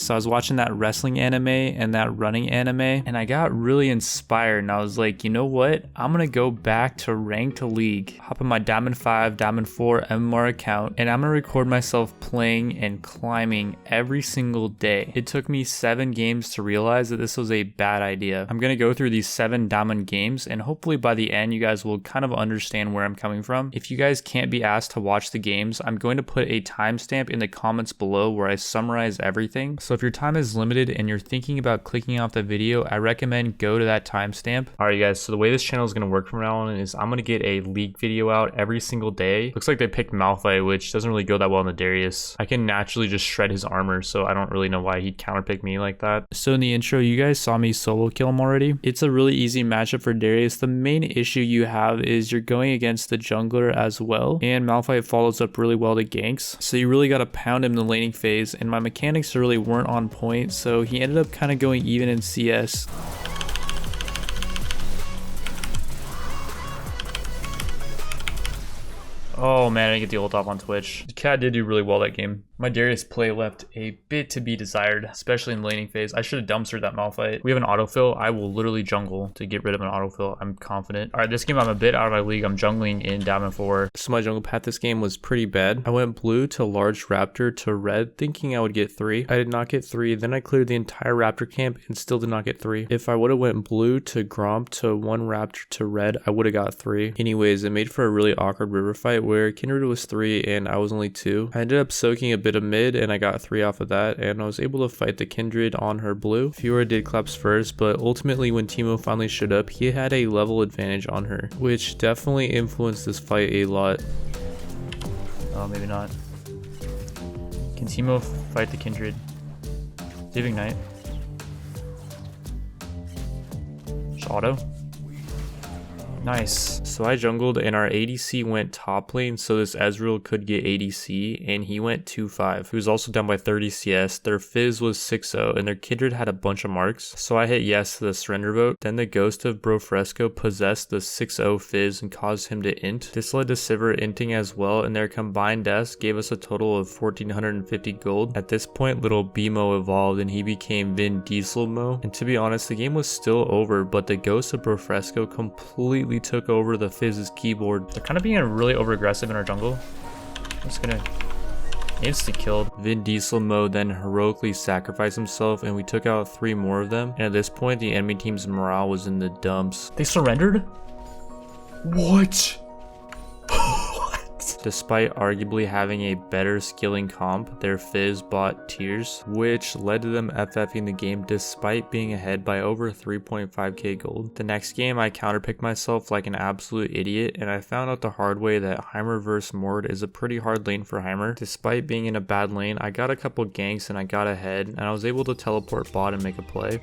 So I was watching that wrestling anime and that running anime, and I got really inspired, and I was like, you know what? I'm gonna go back to ranked league, hop in my Diamond 5, Diamond 4 MMR account, and I'm gonna record myself playing and climbing every single day. It took me 7 games to realize that this was a bad idea. I'm gonna go through these 7 diamond games, and hopefully by the end you guys will kind of understand where I'm coming from. If you guys can't be asked to watch the games, I'm going to put a timestamp in the comments below where I summarize everything. So if your time is limited and you're thinking about clicking off the video, I recommend go to that timestamp. Alright guys, so the way this channel is going to work from now on is I'm going to get a league video out every single day. Looks like they picked Malphite, which doesn't really go that well in the Darius. I can naturally just shred his armor, so I don't really know why he'd counterpick me like that. So in the intro, you guys saw me solo kill him already. It's a really easy matchup for Darius. The main issue you have is you're going against the jungler as well, and Malphite follows up really well to ganks, so you really got to pound him in the laning phase, and my mechanics really weren't on point, so he ended up kind of going even in CS. Oh man, I didn't get the ult off on Twitch. The cat did do really well that game. My Darius play left a bit to be desired, especially in the laning phase. I should have dumpstered that Malphite. We have an autofill. I will literally jungle to get rid of an autofill. I'm confident. All right, this game I'm a bit out of my league. I'm jungling in Diamond 4. So my jungle path this game was pretty bad. I went blue to large raptor to red, thinking I would get 3. I did not get 3. Then I cleared the entire raptor camp and still did not get 3. If I would have went blue to Gromp to 1 raptor to red, I would have got 3. Anyways, it made for a really awkward river fight where Kindred was 3 and I was only 2. I ended up soaking a bit of mid and I got 3 off of that, and I was able to fight the Kindred on her blue. Fiora did claps first, but ultimately when Teemo finally showed up, he had a level advantage on her, which definitely influenced this fight a lot. Oh, maybe not. Can Teemo fight the Kindred? Did Ignite? Just auto? Nice. So I jungled and our ADC went top lane, so this Ezreal could get ADC, and he went 2-5. He was also down by 30 CS. Their Fizz was 6-0 and their Kindred had a bunch of marks, so I hit yes to the surrender vote. Then the Ghost of Brofresco possessed the 6-0 Fizz and caused him to int. This led to Sivir inting as well, and their combined deaths gave us a total of 1450 gold. At this point, little BMO evolved and he became Vin Diesel Mo, and to be honest, the game was still over, but the Ghost of Brofresco completely took over the Fizz's keyboard. They're kind of being really over aggressive in our jungle. I'm just gonna insta killed. Vin Diesel mode then heroically sacrificed himself and we took out 3 more of them, and at this point the enemy team's morale was in the dumps. They surrendered? What? Despite arguably having a better skilling comp, their Fizz bought tiers, which led to them FFing the game despite being ahead by over 3.5k gold. The next game I counterpicked myself like an absolute idiot, and I found out the hard way that Heimer vs Mord is a pretty hard lane for Heimer. Despite being in a bad lane, I got a couple ganks and I got ahead, and I was able to teleport bot and make a play.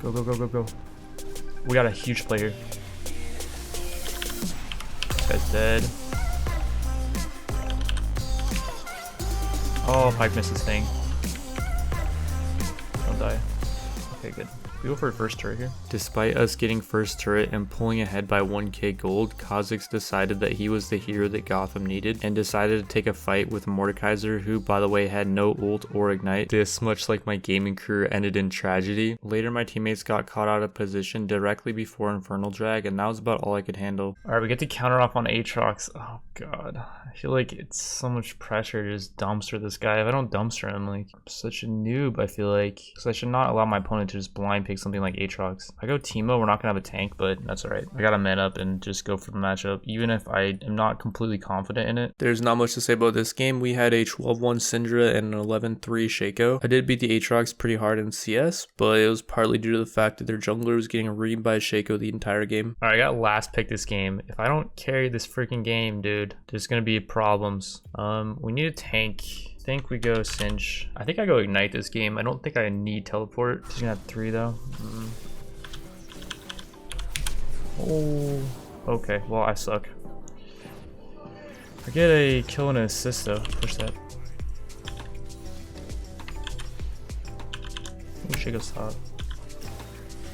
Go, go, go, go, go. We got a huge play here. Guy's dead. Oh, Pike missed his thing. Don't die. Okay, good. We go for a first turret here. Despite us getting first turret and pulling ahead by 1k gold, Kha'Zix decided that he was the hero that Gotham needed and decided to take a fight with Mordekaiser, who by the way had no ult or ignite. This, much like my gaming career, ended in tragedy. Later my teammates got caught out of position directly before Infernal Drag, and that was about all I could handle. Alright, we get to counter off on Aatrox. Oh god. I feel like it's so much pressure to just dumpster this guy. If I don't dumpster him, like, I'm such a noob, I feel like. Because I should not allow my opponent to just blind pick something like Aatrox. If I go Teemo, we're not gonna have a tank, but that's alright. I gotta man up and just go for the matchup, even if I am not completely confident in it. There's not much to say about this game. We had a 12-1 Syndra and an 11-3 Shaco. I did beat the Aatrox pretty hard in CS, but it was partly due to the fact that their jungler was getting reamed by Shaco the entire game. Alright, I got last pick this game. If I don't carry this freaking game, dude, there's gonna be problems. We need a tank. I think we go Cinch. I think I go Ignite this game. I don't think I need Teleport. She's gonna have 3 though. Oh, okay. Well, I suck. I get a kill and an assist though. Push that. Oh, she goes top.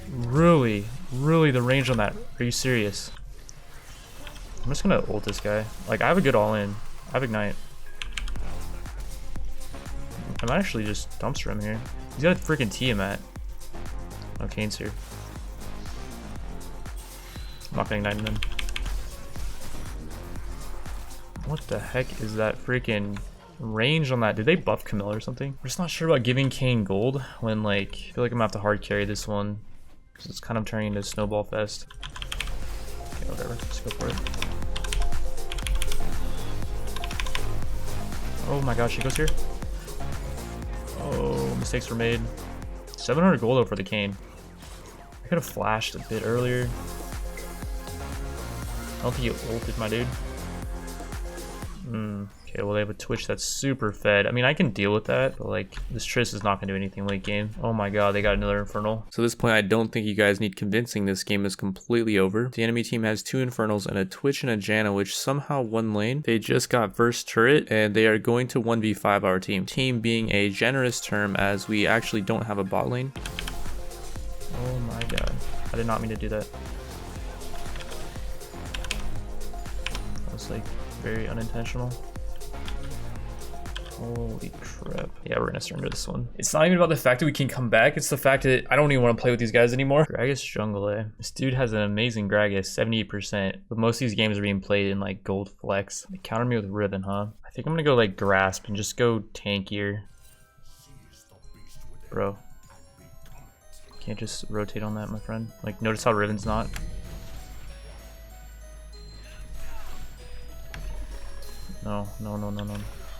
Really, the range on that. Are you serious? I'm just gonna ult this guy. Like, I have a good all-in. I have Ignite. I might actually just dumpster him here. He's got a freaking Tiamat. Oh, Kane's here. I'm not gonna ignite him. What the heck is that freaking range on that? Did they buff Camille or something? I'm just not sure about giving Kane gold when, like, I feel like I'm gonna have to hard carry this one because it's kind of turning into snowball fest. Okay, whatever. Let's go for it. Oh my gosh, she goes here. Oh, mistakes were made. 700 gold though for the Kane. I could have flashed a bit earlier. I don't think you ulted, my dude. Okay, well they have a Twitch that's super fed. I mean, I can deal with that, but like this Triss is not gonna do anything late game. Oh my god, they got another Infernal. So at this point, I don't think you guys need convincing this game is completely over. The enemy team has 2 Infernals and a Twitch and a Janna, which somehow won lane. They just got first turret and they are going to 1v5 our team. Team being a generous term as we actually don't have a bot lane. Oh my god, I did not mean to do that. That was like very unintentional. Holy crap. Yeah, we're gonna surrender this one. It's not even about the fact that we can come back, it's the fact that I don't even want to play with these guys anymore. Gragas jungle, eh? This dude has an amazing Gragas, 78%. But most of these games are being played in like gold flex. They countered me with Riven, huh? I think I'm gonna go like grasp and just go tankier. Bro. Can't just rotate on that, my friend. Like, notice how Riven's not. No.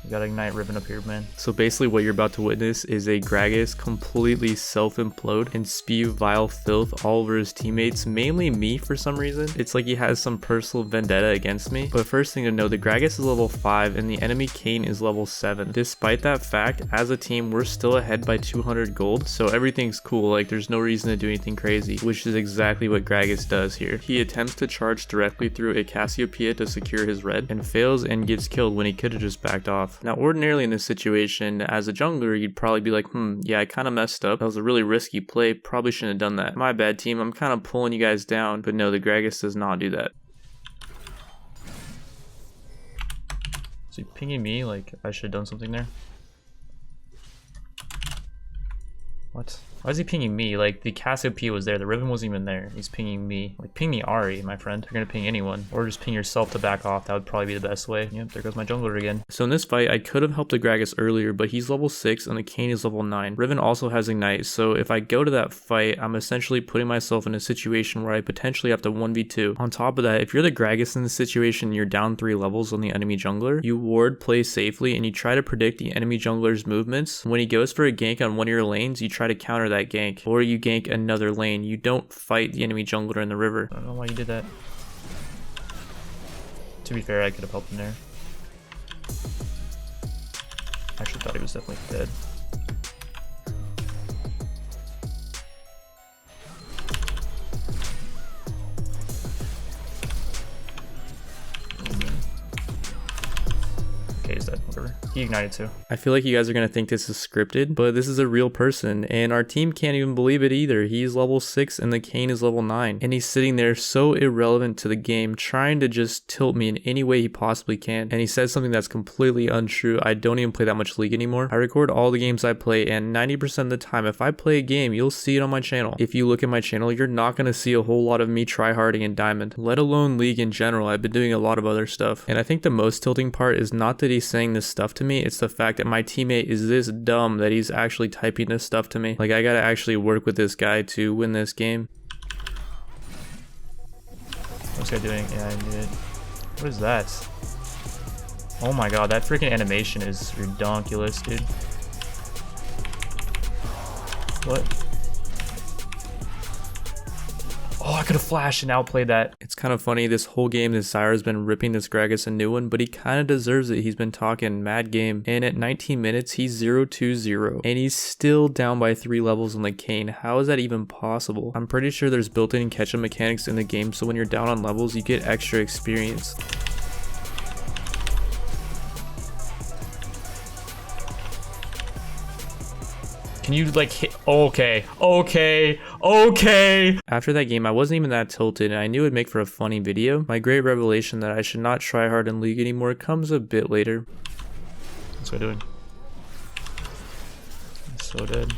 You gotta ignite Riven up here, man. So basically what you're about to witness is a Gragas completely self-implode and spew vile filth all over his teammates, mainly me for some reason. It's like he has some personal vendetta against me. But first thing to know, the Gragas is level 5 and the enemy Kayn is level 7. Despite that fact, as a team, we're still ahead by 200 gold, so everything's cool. Like, there's no reason to do anything crazy, which is exactly what Gragas does here. He attempts to charge directly through a Cassiopeia to secure his red, and fails and gets killed when he could have just backed off. Now, ordinarily in this situation, as a jungler, you'd probably be like, yeah, I kind of messed up. That was a really risky play. Probably shouldn't have done that. My bad, team. I'm kind of pulling you guys down. But no, the Gragas does not do that. Is he pinging me? Like, I should have done something there. What? Why is he pinging me? Like, the Cassiopeia was there. The Riven wasn't even there. He's pinging me. Like, ping the Ahri, my friend. If you're gonna ping anyone. Or just ping yourself to back off. That would probably be the best way. Yep, there goes my jungler again. So in this fight, I could have helped the Gragas earlier, but he's level 6 and the Kayn is level 9. Riven also has Ignite, so if I go to that fight, I'm essentially putting myself in a situation where I potentially have to 1v2. On top of that, if you're the Gragas in this situation and you're down 3 levels on the enemy jungler, you ward, play safely, and you try to predict the enemy jungler's movements. When he goes for a gank on one of your lanes, you try to counter that gank, or you gank another lane. You don't fight the enemy jungler in the river. I don't know why you did that. To be fair, I could have helped him there. I actually thought he was definitely dead. Okay, he's dead. Whatever. He ignited too. I feel like you guys are gonna think this is scripted, but this is a real person, and our team can't even believe it either. He's level 6 and the Kayn is level 9, and he's sitting there so irrelevant to the game, trying to just tilt me in any way he possibly can. And he says something that's completely untrue. I don't even play that much League anymore. I record all the games I play, and 90% of the time, if I play a game, you'll see it on my channel. If you look at my channel, you're not gonna see a whole lot of me tryharding in Diamond, let alone League in general. I've been doing a lot of other stuff, and I think the most tilting part is not that he's saying this stuff to me, it's the fact that my teammate is this dumb that he's actually typing this stuff to me. Like, I gotta actually work with this guy to win this game. What's this guy doing? Yeah, I did it. What is that? Oh my god, that freaking animation is redonkulous, dude. What? Oh, I could have flashed and outplayed that. It's kind of funny, this whole game, this Zyra's been ripping this Gragas a new one, but he kind of deserves it. He's been talking mad game. And at 19 minutes, he's 0-2-0. And he's still down by 3 levels on the Kayn. How is that even possible? I'm pretty sure there's built-in catch-up mechanics in the game, so when you're down on levels, you get extra experience. Can you like hit? Okay. After that game, I wasn't even that tilted and I knew it'd make for a funny video. My great revelation that I should not try hard in League anymore comes a bit later. What's I doing? So dead.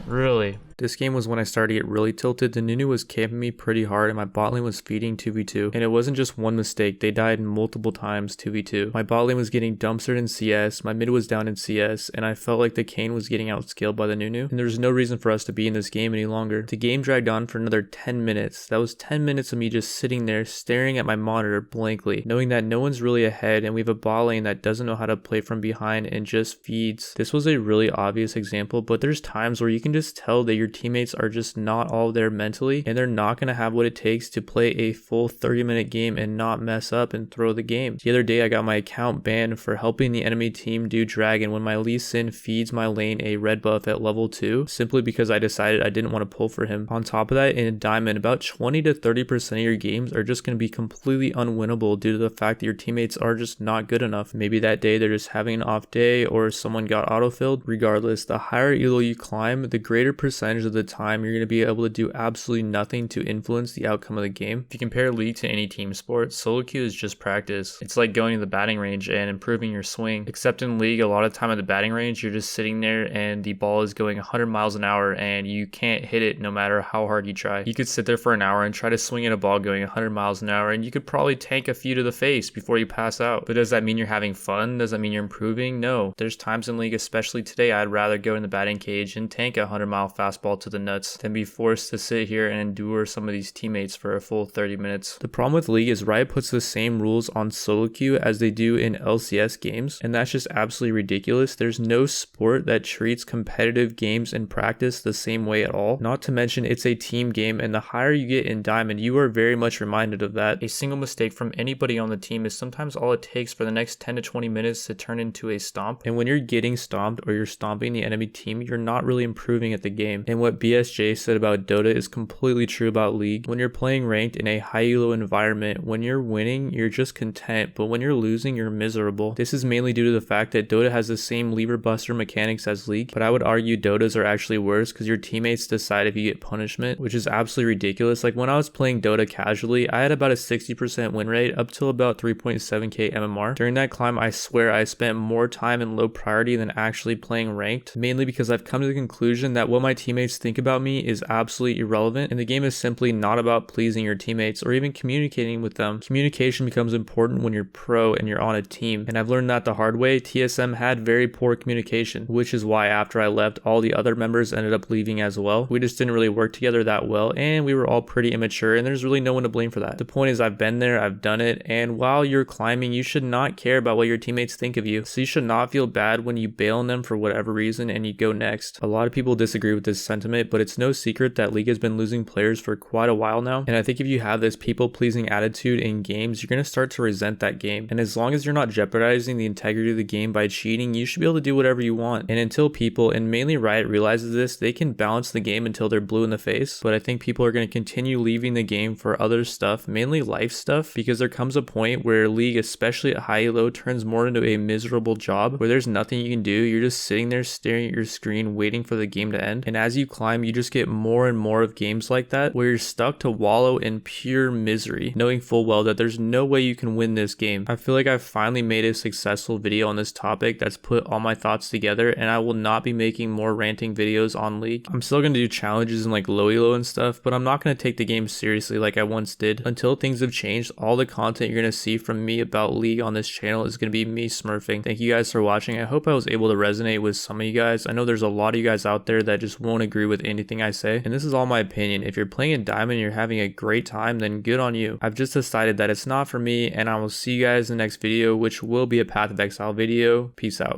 Really? This game was when I started to get really tilted. The Nunu was camping me pretty hard and my bot lane was feeding 2v2. And it wasn't just one mistake, they died multiple times 2v2. My bot lane was getting dumpstered in CS, my mid was down in CS, and I felt like the Kayn was getting outscaled by the Nunu. And there was no reason for us to be in this game any longer. The game dragged on for another 10 minutes. That was 10 minutes of me just sitting there staring at my monitor blankly, knowing that no one's really ahead and we have a bot lane that doesn't know how to play from behind and just feeds. This was a really obvious example, but there's times where you can just tell that your teammates are just not all there mentally and they're not going to have what it takes to play a full 30-minute game and not mess up and throw the game. The other day I got my account banned for helping the enemy team do dragon when my Lee Sin feeds my lane a red buff at level 2 simply because I decided I didn't want to pull for him. On top of that, in Diamond, about 20 to 30% of your games are just going to be completely unwinnable due to the fact that your teammates are just not good enough. Maybe that day they're just having an off day or someone got autofilled. Regardless, the higher elo you climb, the greater percentage of the time you're going to be able to do absolutely nothing to influence the outcome of the game. If you compare League to any team sport, solo queue is just practice. It's like going to the batting range and improving your swing. Except in League, a lot of time at the batting range, you're just sitting there and the ball is going 100 miles an hour and you can't hit it no matter how hard you try. You could sit there for an hour and try to swing at a ball going 100 miles an hour and you could probably tank a few to the face before you pass out. But does that mean you're having fun? Does that mean you're improving? No. There's times in League, especially today, I'd rather go in the batting cage and tank a 100-mile fastball to the nuts than be forced to sit here and endure some of these teammates for a full 30 minutes. The problem with League is Riot puts the same rules on solo queue as they do in LCS games, and that's just absolutely ridiculous. There's no sport that treats competitive games in practice the same way at all. Not to mention it's a team game, and the higher you get in Diamond, you are very much reminded of that. A single mistake from anybody on the team is sometimes all it takes for the next 10 to 20 minutes to turn into a stomp. And when you're getting stomped or you're stomping the enemy team, you're not really improving at the game. And what BSJ said about Dota is completely true about League. When you're playing ranked in a high elo environment, when you're winning, you're just content, but when you're losing, you're miserable. This is mainly due to the fact that Dota has the same lever buster mechanics as League, but I would argue Dotas are actually worse because your teammates decide if you get punishment, which is absolutely ridiculous. Like when I was playing Dota casually, I had about a 60% win rate up till about 3.7k MMR. During that climb, I swear I spent more time in low priority than actually playing ranked, mainly because I've come to the conclusion that what my teammates think about me is absolutely irrelevant, and the game is simply not about pleasing your teammates or even communicating with them. Communication becomes important when you're pro and you're on a team, and I've learned that the hard way. TSM had very poor communication, which is why after I left, all the other members ended up leaving as well. We just didn't really work together that well, and we were all pretty immature, and there's really no one to blame for that. The point is I've been there, I've done it, and while you're climbing, you should not care about what your teammates think of you, so you should not feel bad when you bail on them for whatever reason and you go next. A lot of people disagree with this sentiment, but it's no secret that League has been losing players for quite a while now, and I think if you have this people-pleasing attitude in games, you're going to start to resent that game, and as long as you're not jeopardizing the integrity of the game by cheating, you should be able to do whatever you want. And until people, and mainly Riot, realizes this, they can balance the game until they're blue in the face, but I think people are going to continue leaving the game for other stuff, mainly life stuff, because there comes a point where League, especially at high elo, turns more into a miserable job where there's nothing you can do. You're just sitting there staring at your screen waiting for the game to end, and as you climb, you just get more and more of games like that where you're stuck to wallow in pure misery, knowing full well that there's no way you can win this game. I feel like I've finally made a successful video on this topic that's put all my thoughts together, and I will not be making more ranting videos on League. I'm still going to do challenges in like low elo and stuff, but I'm not going to take the game seriously like I once did. Until things have changed, all the content you're going to see from me about League on this channel is going to be me smurfing. Thank you guys for watching. I hope I was able to resonate with some of you guys. I know there's a lot of you guys out there that just won't agree with anything I say, and this is all my opinion. If you're playing in Diamond and you're having a great time, then good on you. I've just decided that it's not for me, and I will see you guys in the next video, which will be a Path of Exile video. Peace out.